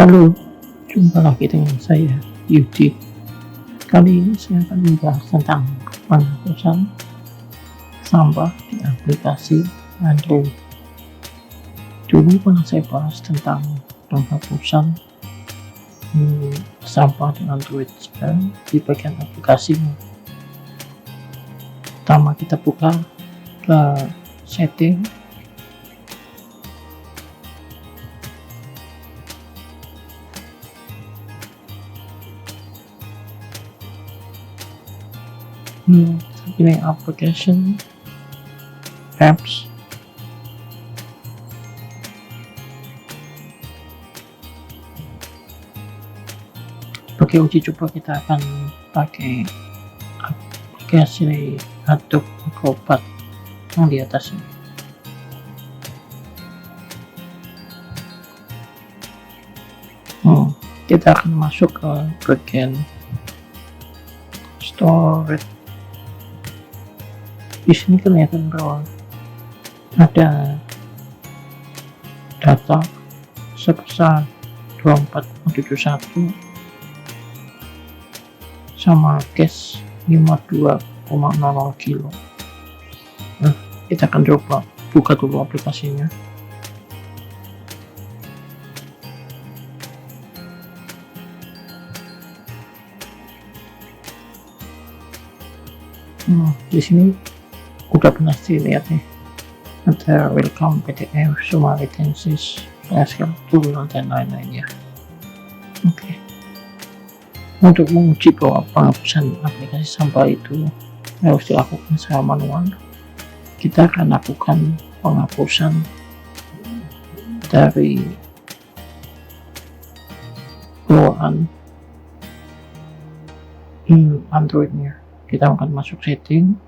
Halo, jumpa lagi dengan saya, Yudi. Kali ini saya akan membahas tentang penghapusan sampah di aplikasi Android. Dulu pernah saya bahas tentang penghapusan sampah di Android. Sekarang di bagian aplikasinya. Pertama kita buka ke setting. Pilih application, apps, sebagai uji coba kita akan pakai aplikasi Adobe Acrobat yang di atas ini. Kita akan masuk ke bagian storage. Di sini kelihatan bahwa ada data sebesar 2471 sama cache 52,00 kilo. Kita akan coba buka dulu aplikasinya. Di sini udah pernah dilihat nih, ada welcome PDF, semua retensis, PSL, turunan dan lain-lainnya. Untuk menguji bahwa penghapusan aplikasi sampah itu harus dilakukan secara manual, kita akan lakukan penghapusan dari bawaan Androidnya. Kita akan masuk setting.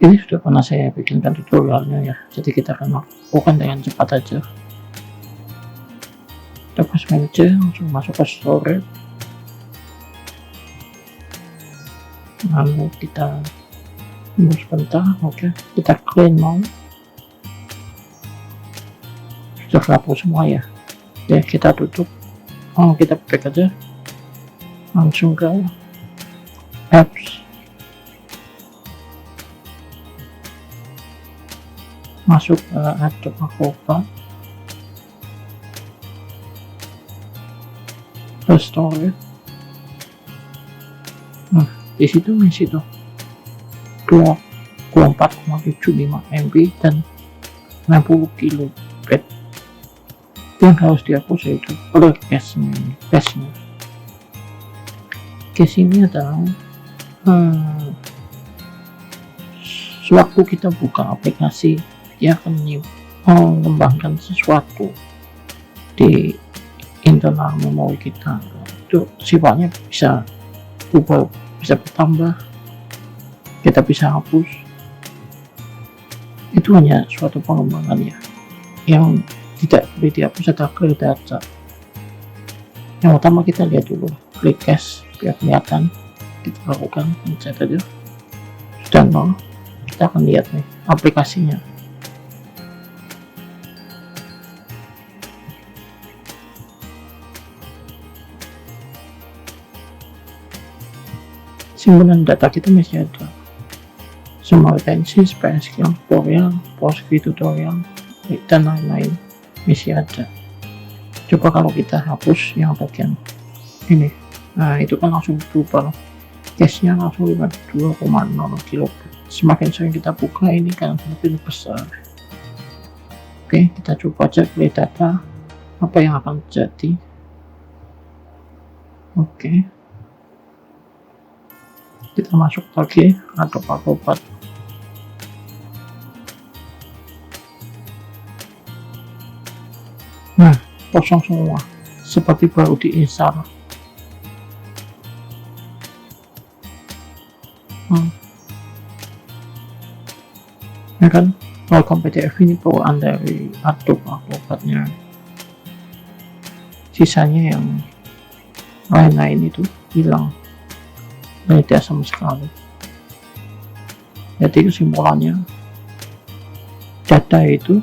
Ini sudah pernah saya bikinkan tutorialnya ya, jadi kita akan lakukan dengan cepat aja. Kita pas manager, langsung masuk ke storage, lalu kita tunggu sebentar. Kita clean mau, sudah hapus semua ya. Kita tutup, kita back aja, langsung ke apps, masuk ke Adobe Acrobat, ke storage. Di situ masih tuh 24,75 MB dan 60 kilobyte. Yang harus dihapus yaitu cache-nya. Cache ini adalah sewaktu kita buka aplikasi, dia akan mengembangkan sesuatu di internal memori kita. Itu sifatnya bisa berubah, bisa bertambah, kita bisa hapus. Itu hanya suatu pengembangan ya. Yang tidak boleh dihapus adalah clear data. Yang utama kita lihat dulu, klik cache biar kelihatan. Kita lakukan pencet aja, sudah nol. Kita akan lihat nih aplikasinya. Simpulan data kita masih ada, semua retensis, PSL, tutorial, postgre tutorial, dan lain-lain masih ada. Coba kalau kita hapus yang bagian ini, itu kan langsung berubah, cache-nya langsung 52,00 kilo. Semakin sering kita buka ini kan semakin besar. Kita coba cek play data, apa yang akan terjadi. Kita masuk lagi atau Acrobat. Kosong semua, seperti baru diinstal. Ya kan, welcome PDF ini bawaan dari Adobe Acrobatnya. Sisanya yang lain-lain itu hilang, tidak sama sekali. Jadi kesimpulannya, data itu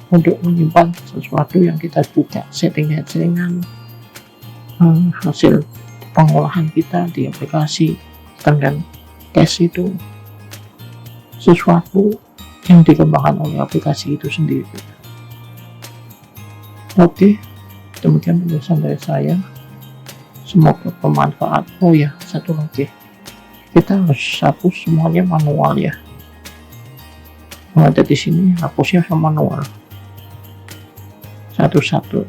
untuk menyimpan sesuatu yang kita buka settingan hasil pengolahan kita di aplikasi. Dan cache itu sesuatu yang dikembangkan oleh aplikasi itu sendiri. Oke, demikian penjelasan dari saya, semoga bermanfaat. Oh ya, satu lagi, kita harus hapus semuanya manual ya. Kalau ada di sini hapusnya sama manual satu-satu.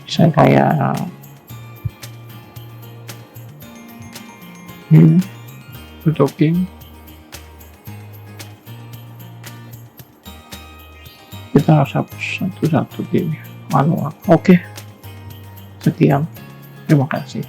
Saya kayak tutupin, kita harus hapus satu-satu gini manual. Oke, sekian, terima kasih.